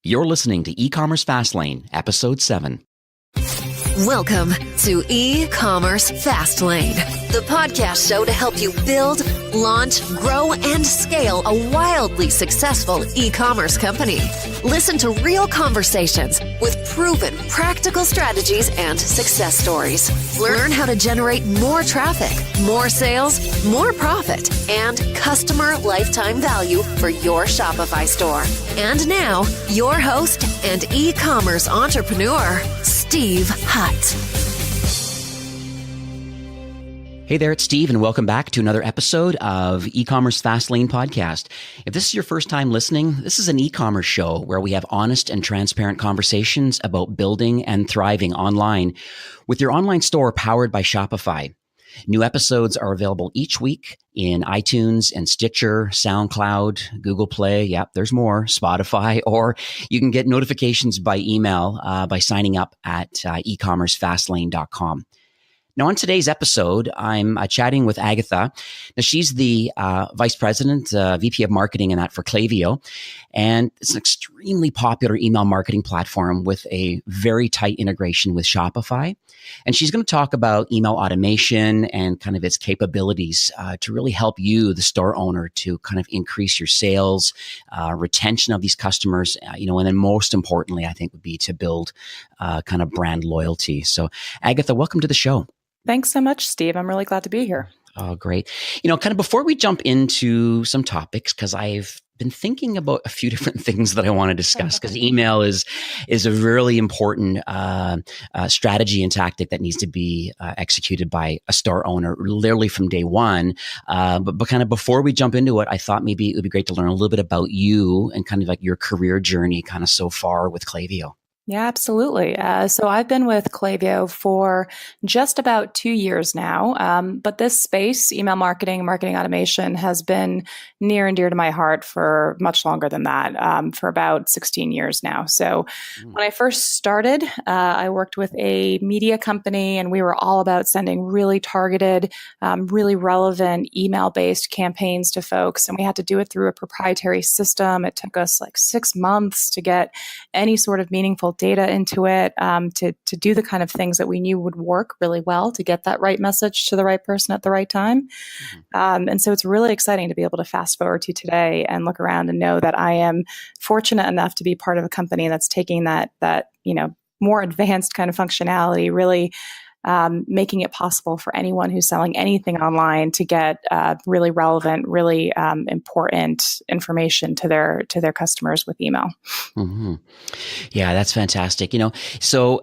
You're listening to E-Commerce Fastlane, Episode 7. Welcome to E-Commerce Fastlane, the podcast show to help you build, launch, grow, and scale a wildly successful e-commerce company. Listen to real conversations with proven practical strategies and success stories. Learn how to generate more traffic, more sales, more profit, and customer lifetime value for your Shopify store. And now, your host and e-commerce entrepreneur, Steve Hutt. Hey there, it's Steve, and welcome back to another episode of E-Commerce Fastlane Podcast. If this is your first time listening, this is an e-commerce show where we have honest and transparent conversations about building and thriving online with your online store powered by Shopify. New episodes are available each week in iTunes and Stitcher, SoundCloud, Google Play, yep, there's more, Spotify, or you can get notifications by email by signing up at ecommercefastlane.com. Now, on today's episode, I'm chatting with Agatha. Now, she's the Vice President, VP of Marketing and that for Klaviyo. And it's an extremely popular email marketing platform with a very tight integration with Shopify. And she's going to talk about email automation and kind of its capabilities to really help you, the store owner, to kind of increase your sales, retention of these customers, and then most importantly, I think would be to build kind of brand loyalty. So, Agatha, welcome to the show. Thanks so much, Steve. I'm really glad to be here. Oh, great. Kind of before we jump into some topics, because I've been thinking about a few different things that I want to discuss, because email is a really important strategy and tactic that needs to be executed by a store owner literally from day one. But kind of before we jump into it, I thought maybe it would be great to learn a little bit about you and kind of like your career journey kind of so far with Klaviyo. Yeah, absolutely. So I've been with Klaviyo for just about 2 years now. But this space, email marketing, marketing automation, has been near and dear to my heart for much longer than that, for about 16 years now. So when I first started, I worked with a media company, and we were all about sending really targeted, really relevant email-based campaigns to folks. And we had to do it through a proprietary system. It took us like 6 months to get any sort of meaningful data into it, to do the kind of things that we knew would work really well to get that right message to the right person at the right time. And so it's really exciting to be able to fast forward to today and look around and know that I am fortunate enough to be part of a company that's taking that more advanced kind of functionality, really making it possible for anyone who's selling anything online to get really relevant, really important information to their customers with email. Mm-hmm. Yeah, that's fantastic. So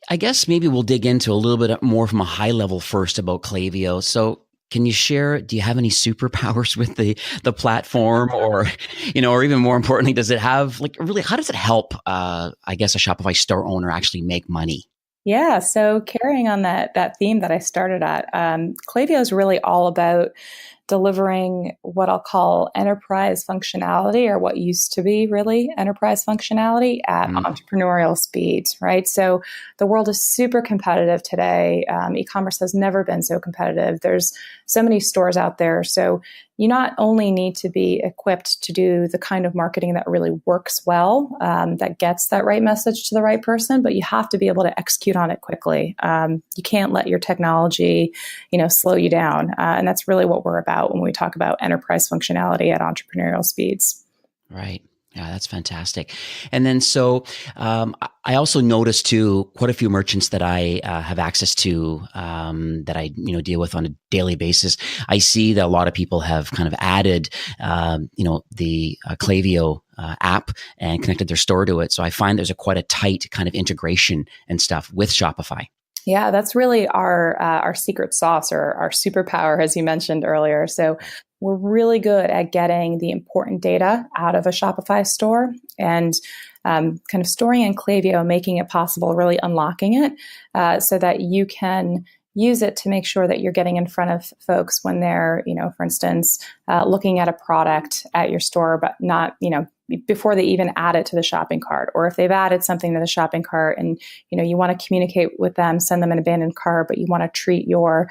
I guess maybe we'll dig into a little bit more from a high level first about Klaviyo. So can you share, do you have any superpowers with the platform, or even more importantly, does it have how does it help, I guess, a Shopify store owner actually make money? Yeah, so carrying on that theme that I started at, Klaviyo is really all about delivering what I'll call enterprise functionality, or what used to be really enterprise functionality at entrepreneurial speed, right? So the world is super competitive today. E-commerce has never been so competitive. There's so many stores out there. So you not only need to be equipped to do the kind of marketing that really works well, that gets that right message to the right person, but you have to be able to execute on it quickly. You can't let your technology, slow you down. And that's really what we're about when we talk about enterprise functionality at entrepreneurial speeds. Right. Yeah, that's fantastic. And then so I also noticed too, quite a few merchants that I have access to that I deal with on a daily basis. I see that a lot of people have kind of added the Klaviyo app and connected their store to it. So I find there's quite a tight kind of integration and stuff with Shopify. Yeah, that's really our secret sauce, or our superpower, as you mentioned earlier. So we're really good at getting the important data out of a Shopify store and kind of storing in Klaviyo, making it possible, really unlocking it so that you can use it to make sure that you're getting in front of folks when they're, for instance, looking at a product at your store, but not, before they even add it to the shopping cart, or if they've added something to the shopping cart and you want to communicate with them, send them an abandoned cart, but you want to treat your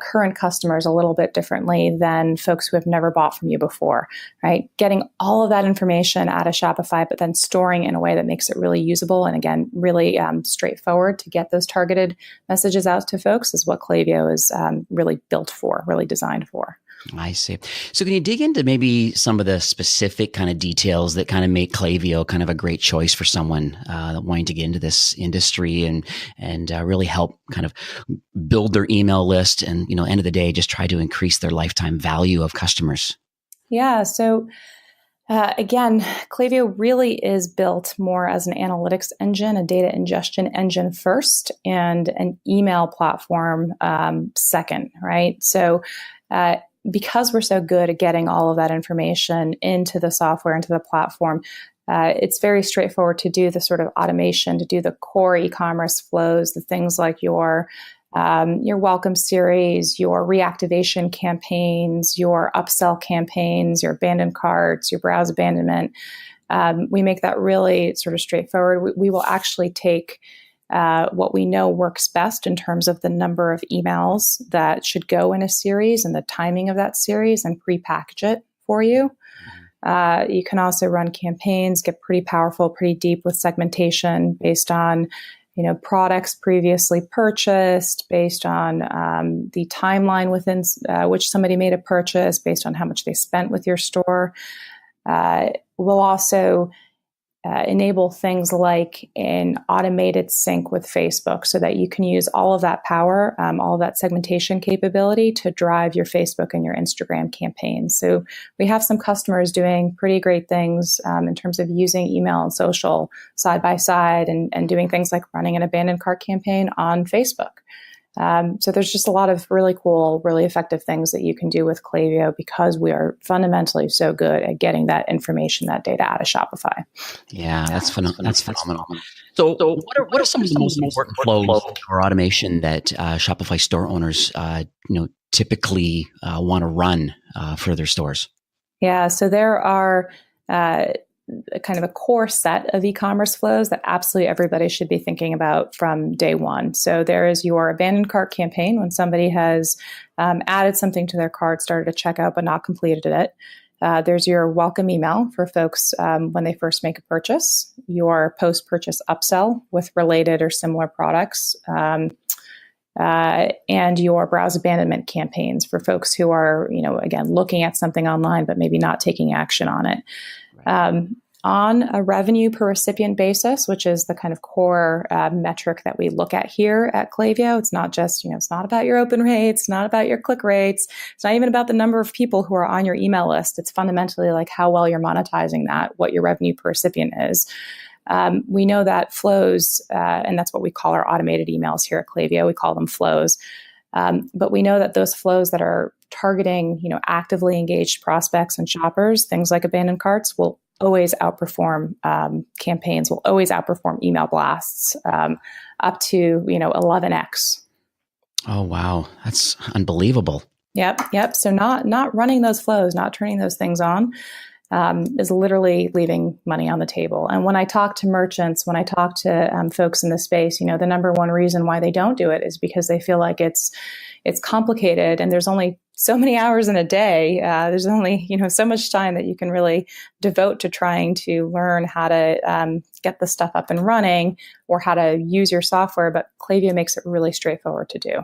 current customers a little bit differently than folks who have never bought from you before, right? Getting all of that information out of Shopify, but then storing it in a way that makes it really usable and, again, really straightforward to get those targeted messages out to folks is what Klaviyo is really built for, really designed for. I see. So can you dig into maybe some of the specific kind of details that kind of make Klaviyo kind of a great choice for someone wanting to get into this industry and really help kind of build their email list and, end of the day, just try to increase their lifetime value of customers? Yeah. So again, Klaviyo really is built more as an analytics engine, a data ingestion engine first, and an email platform second, right? So because we're so good at getting all of that information into the software, into the platform, it's very straightforward to do the sort of automation, to do the core e-commerce flows, the things like your welcome series, your reactivation campaigns, your upsell campaigns, your abandoned carts, your browse abandonment. We make that really sort of straightforward. We will actually take what we know works best in terms of the number of emails that should go in a series and the timing of that series and prepackage it for you. You can also run campaigns, get pretty powerful, pretty deep with segmentation based on products previously purchased, based on the timeline within which somebody made a purchase, based on how much they spent with your store. We'll also enable things like an automated sync with Facebook so that you can use all of that power, all of that segmentation capability to drive your Facebook and your Instagram campaigns. So we have some customers doing pretty great things in terms of using email and social side by side and doing things like running an abandoned cart campaign on Facebook. So there's just a lot of really cool, really effective things that you can do with Klaviyo because we are fundamentally so good at getting that information, that data out of Shopify. Yeah, that's phenomenal. That's phenomenal. So what are some of the most important flows or automation that Shopify store owners typically want to run for their stores? Yeah, so there are kind of a core set of e-commerce flows that absolutely everybody should be thinking about from day one. So there is your abandoned cart campaign when somebody has added something to their cart, started a checkout, but not completed it. There's your welcome email for folks when they first make a purchase, your post-purchase upsell with related or similar products, and your browse abandonment campaigns for folks who are, again, looking at something online, but maybe not taking action on it. On a revenue per recipient basis, which is the kind of core metric that we look at here at Klaviyo. It's not just, it's not about your open rates, it's not about your click rates. It's not even about the number of people who are on your email list. It's fundamentally like how well you're monetizing that, what your revenue per recipient is. We know that flows, and that's what we call our automated emails here at Klaviyo. We call them flows. But we know that those flows that are targeting, actively engaged prospects and shoppers, things like abandoned carts, will always outperform campaigns, will always outperform email blasts up to, 11x. Oh, wow. That's unbelievable. Yep. So not running those flows, not turning those things on is literally leaving money on the table. And when I talk to merchants, when I talk to folks in the space, the number one reason why they don't do it is because they feel like it's complicated and there's only so many hours in a day. There's only, so much time that you can really devote to trying to learn how to get the stuff up and running or how to use your software. But Klaviyo makes it really straightforward to do.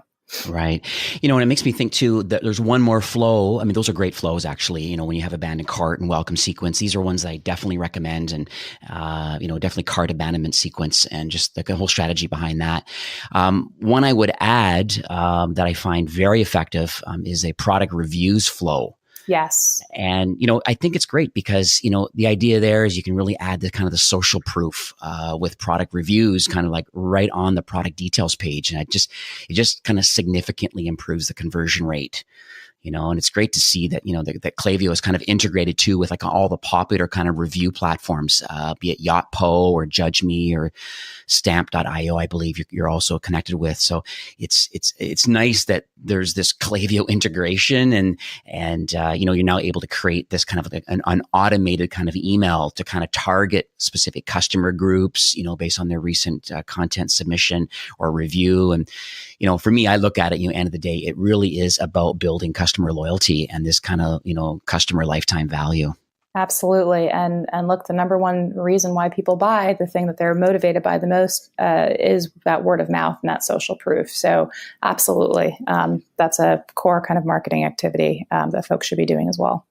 Right. And it makes me think too that there's one more flow. I mean, those are great flows actually, when you have abandoned cart and welcome sequence, these are ones that I definitely recommend and, definitely cart abandonment sequence and just the whole strategy behind that. One I would add that I find very effective is a product reviews flow. Yes. And, I think it's great because, the idea there is you can really add the kind of the social proof with product reviews kind of like right on the product details page. And it just kind of significantly improves the conversion rate. and it's great to see that, that Klaviyo is kind of integrated too with like all the popular kind of review platforms, be it Yotpo or Judge Me or Stamp.io, I believe you're also connected with. So it's nice that there's this Klaviyo integration and you're now able to create this kind of like an automated kind of email to kind of target specific customer groups, based on their recent content submission or review. And, for me, I look at it, end of the day, it really is about building customer loyalty and this kind of, customer lifetime value. Absolutely. And look, the number one reason why people buy, the thing that they're motivated by the most, is that word of mouth and that social proof. So absolutely. That's a core kind of marketing activity that folks should be doing as well.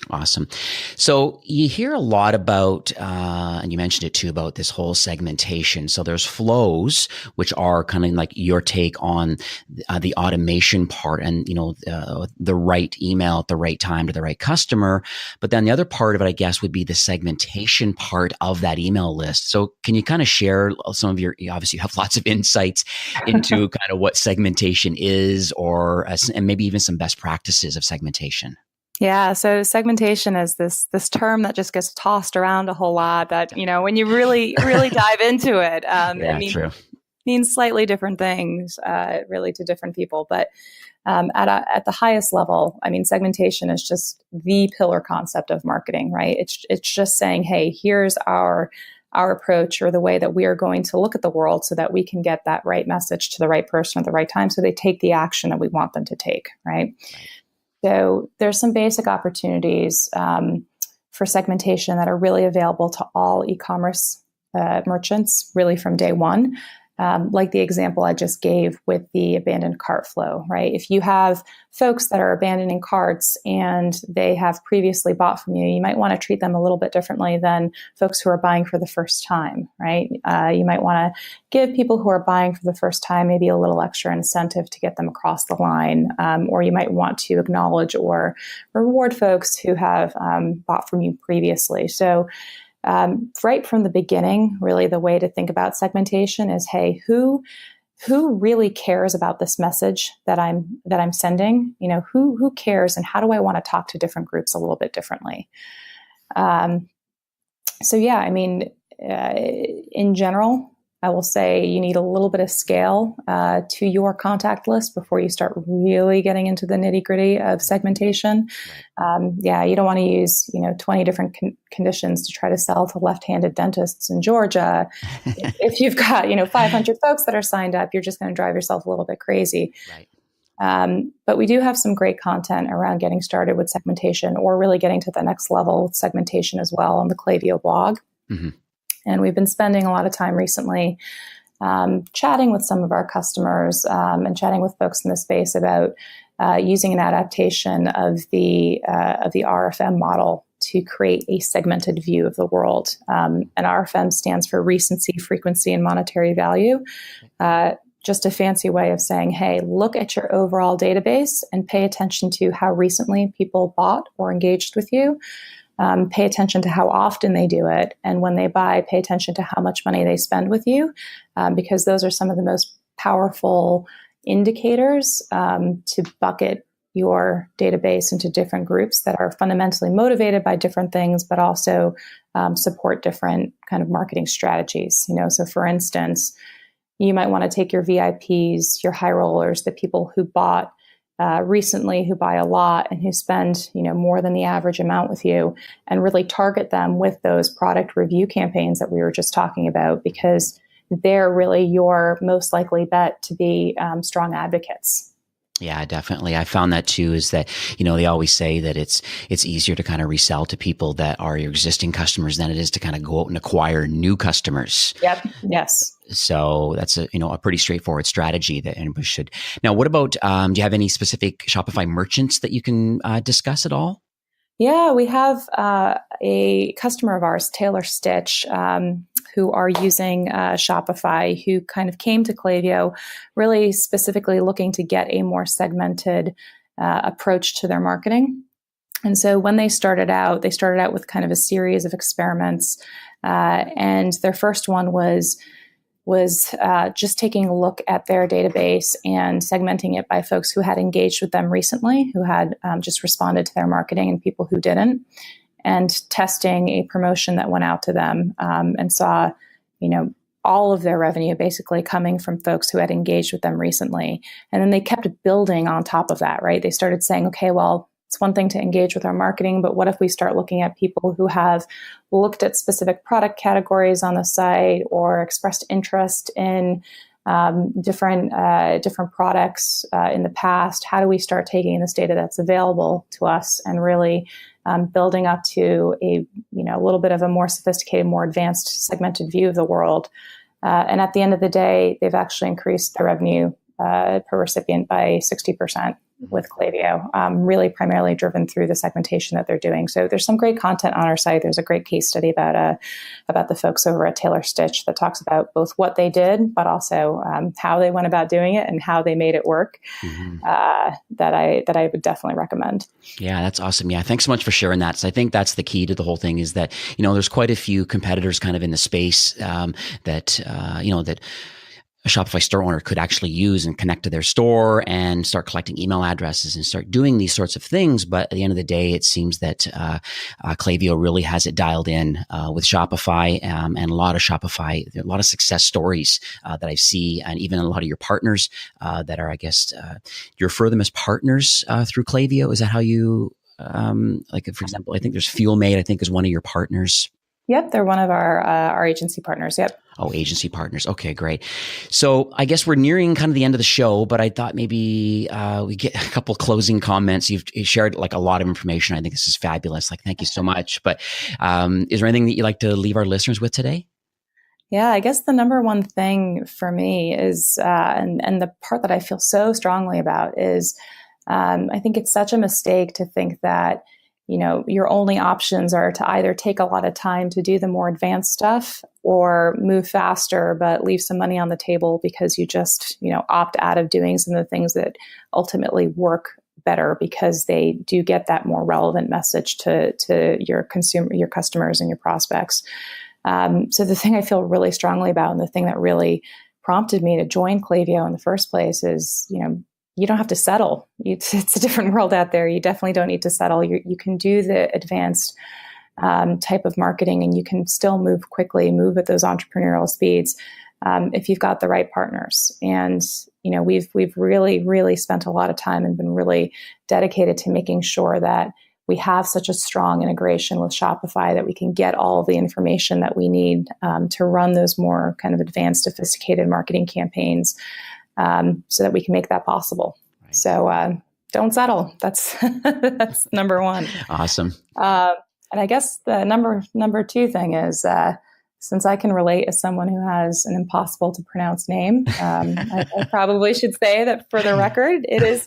Awesome. So you hear a lot about, and you mentioned it too, about this whole segmentation. So there's flows, which are kind of like your take on the automation part and, the right email at the right time to the right customer. But then the other part of it, I guess, would be the segmentation part of that email list. So can you kind of share some of you obviously have lots of insights into kind of what segmentation is and maybe even some best practices of segmentation? Yeah, so segmentation is this term that just gets tossed around a whole lot. That when you really dive into it, it means slightly different things, really to different people. But at the highest level, segmentation is just the pillar concept of marketing, right? It's just saying, hey, here's our approach or the way that we are going to look at the world so that we can get that right message to the right person at the right time, so they take the action that we want them to take, right? So there's some basic opportunities for segmentation that are really available to all e-commerce merchants, really from day one. Like the example I just gave with the abandoned cart flow, right? If you have folks that are abandoning carts and they have previously bought from you, you might want to treat them a little bit differently than folks who are buying for the first time, right? You might want to give people who are buying for the first time maybe a little extra incentive to get them across the line, or you might want to acknowledge or reward folks who have bought from you previously. So right from the beginning, really the way to think about segmentation is, hey, who really cares about this message that I'm sending? Who cares, and how do I want to talk to different groups a little bit differently? In general, I will say you need a little bit of scale to your contact list before you start really getting into the nitty-gritty of segmentation. You don't want to use 20 different conditions to try to sell to left-handed dentists in Georgia. If you've got 500 folks that are signed up, you're just going to drive yourself a little bit crazy. Right. But we do have some great content around getting started with segmentation, or really getting to the next level with segmentation as well, on the Klaviyo blog. Mm-hmm. And we've been spending a lot of time recently chatting with some of our customers and chatting with folks in the space about using an adaptation of the RFM model to create a segmented view of the world. And RFM stands for recency, frequency, and monetary value. Just a fancy way of saying, hey, look at your overall database and pay attention to how recently people bought or engaged with you. Pay attention to how often they do it. And when they buy, pay attention to how much money they spend with you, because those are some of the most powerful indicators to bucket your database into different groups that are fundamentally motivated by different things, but also support different kind of marketing strategies. So for instance, you might want to take your VIPs, your high rollers, the people who bought recently, who buy a lot and who spend more than the average amount with you, and really target them with those product review campaigns that we were just talking about, because they're really your most likely bet to be strong advocates. Yeah, definitely. I found that too, is that, they always say that it's easier to kind of resell to people that are your existing customers than it is to kind of go out and acquire new customers. Yep. Yes. So that's a pretty straightforward strategy that anybody should. Now, what about, do you have any specific Shopify merchants that you can discuss at all? Yeah, we have a customer of ours, Taylor Stitch, who are using Shopify, who kind of came to Klaviyo really specifically looking to get a more segmented approach to their marketing. And so when they started out with kind of a series of experiments. And their first one was was just taking a look at their database and segmenting it by folks who had engaged with them recently, who had just responded to their marketing, and people who didn't, and testing a promotion that went out to them, and saw, all of their revenue basically coming from folks who had engaged with them recently. And then they kept building on top of that, right? They started saying, okay, well, it's one thing to engage with our marketing, but what if we start looking at people who have looked at specific product categories on the site or expressed interest in different products in the past? How do we start taking this data that's available to us and really building up to a little bit of a more sophisticated, more advanced, segmented view of the world? And at the end of the day, they've actually increased their revenue per recipient by 60% with Klaviyo, really primarily driven through the segmentation that they're doing. So there's some great content on our site. There's a great case study about the folks over at Taylor Stitch that talks about both what they did, but also how they went about doing it and how they made it work. That I would definitely recommend. Yeah, that's awesome. Yeah, thanks so much for sharing that. So I think that's the key to the whole thing is that there's quite a few competitors kind of in the space that a Shopify store owner could actually use and connect to their store and start collecting email addresses and start doing these sorts of things. But at the end of the day, it seems that Klaviyo really has it dialed in with Shopify, and a lot of success stories that I see, and even a lot of your partners that are, I guess, you refer them as partners through Klaviyo. Is that how you, for example, I think there's FuelMade, I think is one of your partners. Yep, they're one of our agency partners. Yep. Oh, agency partners. Okay, great. So I guess we're nearing kind of the end of the show, but I thought maybe we get a couple closing comments. You've shared a lot of information. I think this is fabulous. Thank you so much. But is there anything that you'd like to leave our listeners with today? Yeah, I guess the number one thing for me is, and the part that I feel so strongly about is, I think it's such a mistake to think that your only options are to either take a lot of time to do the more advanced stuff or move faster, but leave some money on the table because you just, opt out of doing some of the things that ultimately work better because they do get that more relevant message to your customers and your prospects. So the thing I feel really strongly about, and the thing that really prompted me to join Klaviyo in the first place is, you don't have to settle. It's a different world out there. You definitely don't need to settle. You can do the advanced type of marketing, and you can still move quickly, move at those entrepreneurial speeds if you've got the right partners. And we've really, really spent a lot of time and been really dedicated to making sure that we have such a strong integration with Shopify that we can get all of the information that we need to run those more kind of advanced, sophisticated marketing campaigns. So that we can make that possible. Right. So don't settle. That's that's number one. Awesome. And I guess the number two thing is, since I can relate as someone who has an impossible to pronounce name, I probably should say that for the record, it is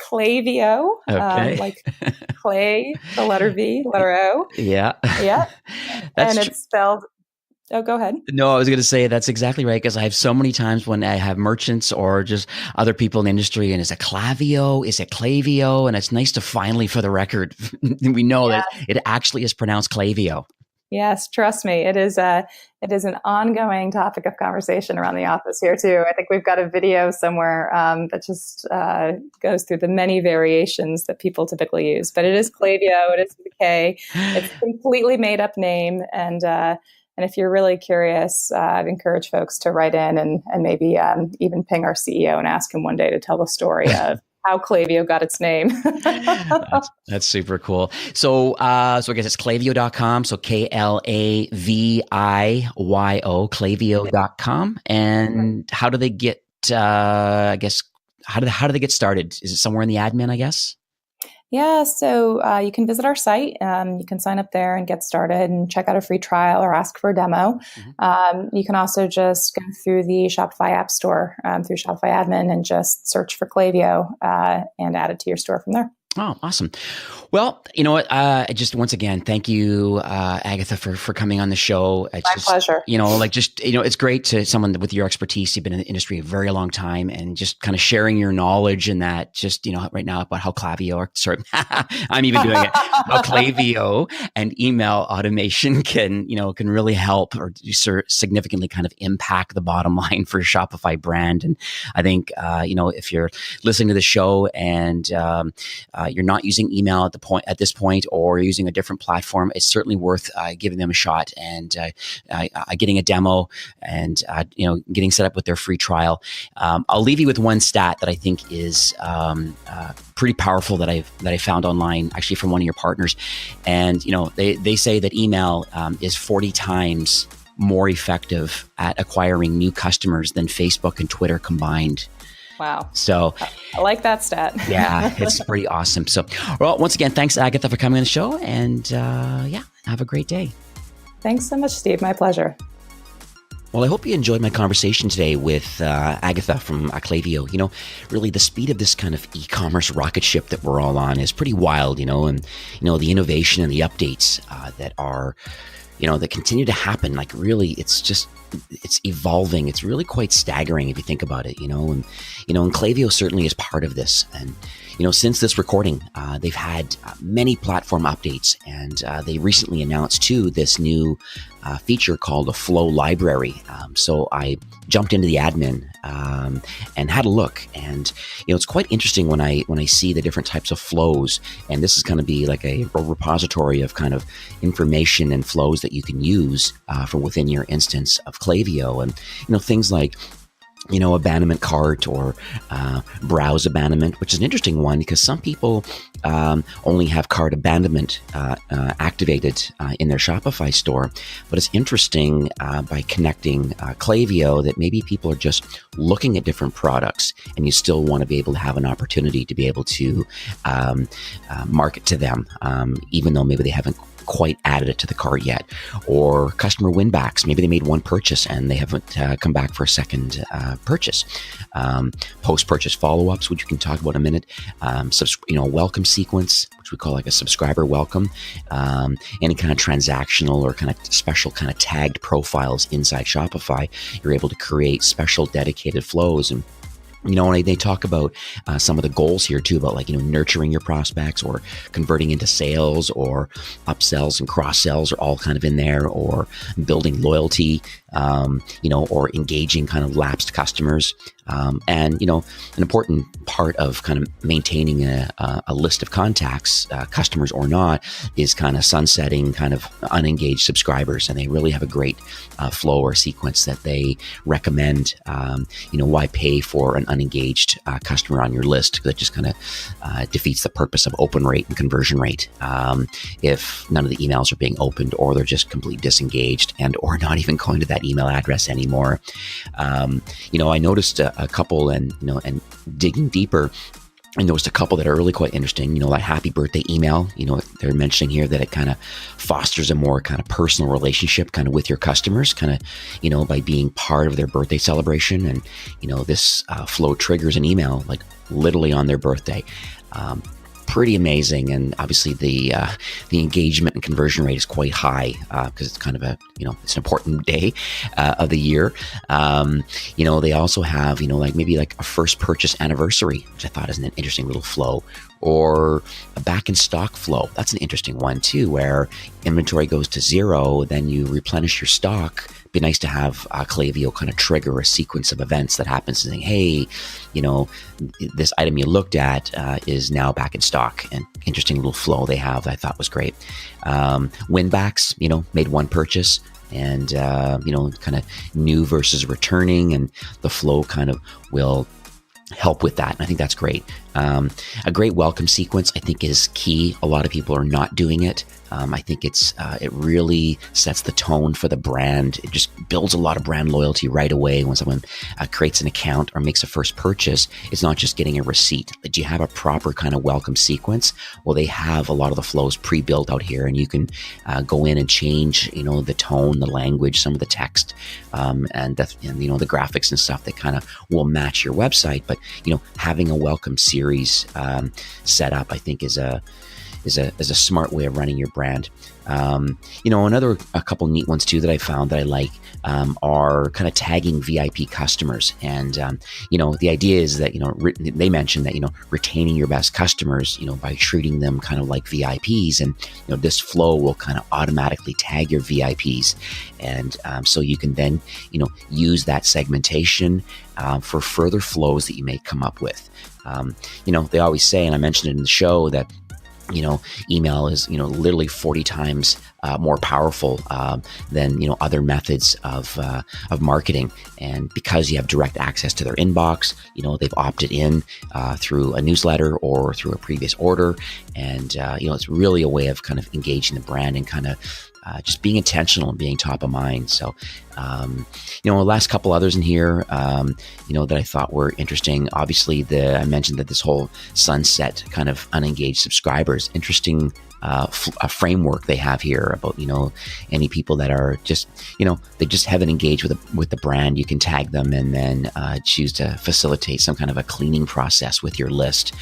Klaviyo, okay. Like clay, the letter V, letter O. Yeah. Yeah. And it's spelled. Oh, go ahead. No, I was going to say that's exactly right, because I have so many times when I have merchants or just other people in the industry, and is it Klaviyo? Is it Klaviyo? And it's nice to finally, for the record, we know that it actually is pronounced Klaviyo. Yes, trust me, it is an ongoing topic of conversation around the office here too. I think we've got a video somewhere that just goes through the many variations that people typically use. But it is Klaviyo. It is with a K. It's a completely made up name, and if you're really curious, I'd encourage folks to write in and maybe even ping our CEO and ask him one day to tell the story of how Klaviyo got its name. That's super cool. So I guess it's Klaviyo.com. So Klaviyo, Klaviyo.com. And how do they get, how do they get started? Is it somewhere in the admin, I guess? Yeah, so you can visit our site. You can sign up there and get started and check out a free trial or ask for a demo. Mm-hmm. You can also just go through the Shopify App Store through Shopify Admin and just search for Klaviyo and add it to your store from there. Oh, awesome. Well, you know what? Just once again, thank you, Agatha, for coming on the show. It's My just, pleasure. it's great to someone with your expertise. You've been in the industry a very long time, and just kind of sharing your knowledge and that just, right now about how Klaviyo, sorry, I'm even doing it, how Klaviyo and email automation can really help or significantly kind of impact the bottom line for a Shopify brand. And I think, if you're listening to the show and, you're not using email at this point, or you're using a different platform, it's certainly worth giving them a shot and getting a demo and getting set up with their free trial. I'll leave you with one stat that I think is pretty powerful that I found online, actually from one of your partners, and they say that email is 40 times more effective at acquiring new customers than Facebook and Twitter combined. Wow. So I like that stat. Yeah, it's pretty awesome. So, well, once again, thanks, Agatha, for coming on the show. And have a great day. Thanks so much, Steve. My pleasure. Well, I hope you enjoyed my conversation today with Agatha from Klaviyo. Really the speed of this kind of e-commerce rocket ship that we're all on is pretty wild, and, the innovation and the updates that are, that continue to happen. Like really, it's evolving. It's really quite staggering if you think about it, and Klaviyo certainly is part of this. And, since this recording, they've had many platform updates, and they recently announced too this new feature called a flow library. So I jumped into the admin and had a look, and it's quite interesting when I see the different types of flows. And this is going to be like a repository of kind of information and flows that you can use from within your instance of Klaviyo, and things like abandonment cart or browse abandonment, which is an interesting one because some people only have cart abandonment activated in their Shopify store. But it's interesting by connecting Klaviyo that maybe people are just looking at different products, and you still want to be able to have an opportunity to be able to market to them, even though maybe they haven't quite added it to the cart yet. Or customer win-backs. Maybe they made one purchase and they haven't come back for a second purchase. Post-purchase follow-ups, which we can talk about in a minute. Welcome sequence, which we call like a subscriber welcome. Any kind of transactional or kind of special kind of tagged profiles inside Shopify. You're able to create special dedicated flows. And when they talk about some of the goals here too, about like, nurturing your prospects or converting into sales or upsells and cross sells are all kind of in there, or building loyalty, or engaging kind of lapsed customers. And, an important part of kind of maintaining a list of contacts, customers or not, is kind of sunsetting kind of unengaged subscribers. And they really have a great flow or sequence that they recommend. Why pay for an unengaged customer on your list? That just kind of defeats the purpose of open rate and conversion rate. If none of the emails are being opened, or they're just completely disengaged and or not even going to that email address anymore. I noticed a couple, and digging deeper, I noticed a couple that are really quite interesting. Like happy birthday email. They're mentioning here that it kind of fosters a more kind of personal relationship kind of with your customers, kind of, by being part of their birthday celebration. And, this flow triggers an email like literally on their birthday. Pretty amazing, and obviously the engagement and conversion rate is quite high because it's kind of it's an important day of the year. They also have like maybe like a first purchase anniversary, which I thought is an interesting little flow, or a back in stock flow. That's an interesting one too, where inventory goes to zero, then you replenish your stock. Be nice to have Klaviyo kind of trigger a sequence of events that happens, saying, hey, this item you looked at is now back in stock. And interesting little flow they have that I thought was great. Win-backs, made one purchase, and, kind of new versus returning, and the flow kind of will help with that. And I think that's great. A great welcome sequence, I think, is key. A lot of people are not doing it. I think it really sets the tone for the brand. It just builds a lot of brand loyalty right away when someone creates an account or makes a first purchase. It's not just getting a receipt. Do you have a proper kind of welcome sequence? Well, they have a lot of the flows pre-built out here, and you can go in and change, the tone, the language, some of the text, and the graphics and stuff that kind of will match your website. but having a welcome series set up, I think, is a smart way of running your brand. A couple neat ones too that I found that I like are kind of tagging VIP customers. And, the idea is that, they mentioned that, retaining your best customers, by treating them kind of like VIPs. And, this flow will kind of automatically tag your VIPs. And so you can then, use that segmentation for further flows that you may come up with. They always say, and I mentioned it in the show, that email is, literally 40 times more powerful than, other methods of marketing. And because you have direct access to their inbox, they've opted in through a newsletter or through a previous order. And, it's really a way of kind of engaging the brand and kind of just being intentional and being top of mind. So, the last couple others in here, that I thought were interesting. Obviously, I mentioned that this whole sunset kind of unengaged subscribers, interesting a framework they have here about, any people that are just, they just haven't engaged with the brand. You can tag them and then choose to facilitate some kind of a cleaning process with your list.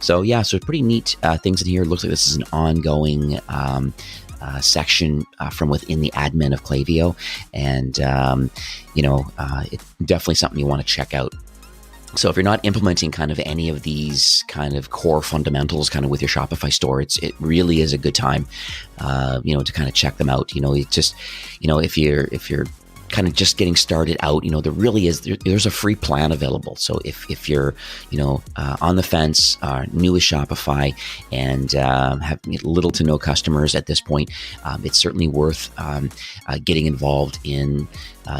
So pretty neat things in here. It looks like this is an ongoing section from within the admin of Klaviyo, and it's definitely something you want to check out. So if you're not implementing kind of any of these kind of core fundamentals kind of with your Shopify store, it really is a good time, to kind of check them out. It's just, if you're kind of just getting started out, there's a free plan available. So if you're, on the fence, new with Shopify and have little to no customers at this point, it's certainly worth getting involved in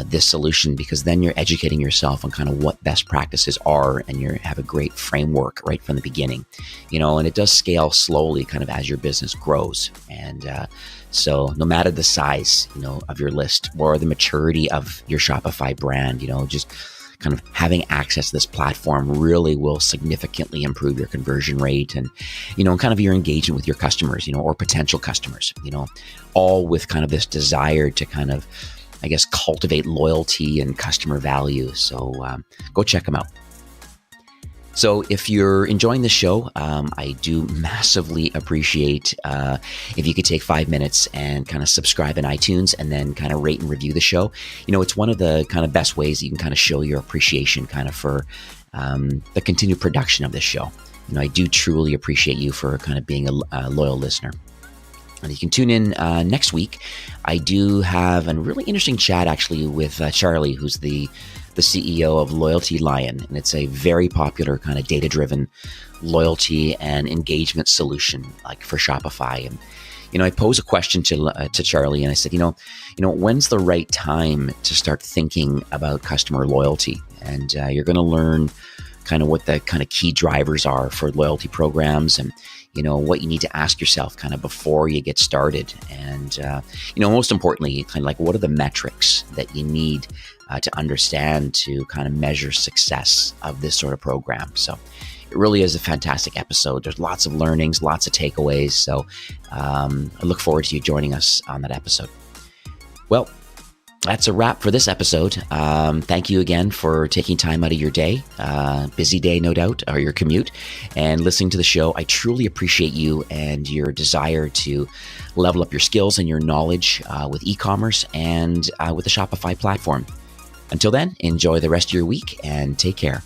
this solution, because then you're educating yourself on kind of what best practices are, and you have a great framework right from the beginning, and it does scale slowly kind of as your business grows. And so no matter the size, of your list or the maturity of your Shopify brand, just kind of having access to this platform really will significantly improve your conversion rate and, kind of your engagement with your customers, or potential customers, all with kind of this desire to kind of, I guess, cultivate loyalty and customer value. So go check them out. So if you're enjoying the show, I do massively appreciate if you could take 5 minutes and kind of subscribe in iTunes and then kind of rate and review the show. It's one of the kind of best ways that you can kind of show your appreciation kind of for the continued production of this show. I do truly appreciate you for kind of being a loyal listener. And you can tune in next week. I do have a really interesting chat actually with Charlie, who's the CEO of Loyalty Lion. And it's a very popular kind of data-driven loyalty and engagement solution like for Shopify. And, I pose a question to Charlie, and I said, when's the right time to start thinking about customer loyalty? And you're going to learn kind of what the kind of key drivers are for loyalty programs, and what you need to ask yourself kind of before you get started. And, most importantly, kind of like, what are the metrics that you need to understand to kind of measure success of this sort of program? So it really is a fantastic episode. There's lots of learnings, lots of takeaways. So I look forward to you joining us on that episode. Well, that's a wrap for this episode. Thank you again for taking time out of your day, busy day, no doubt, or your commute, and listening to the show. I truly appreciate you and your desire to level up your skills and your knowledge with e-commerce and with the Shopify platform. Until then, enjoy the rest of your week and take care.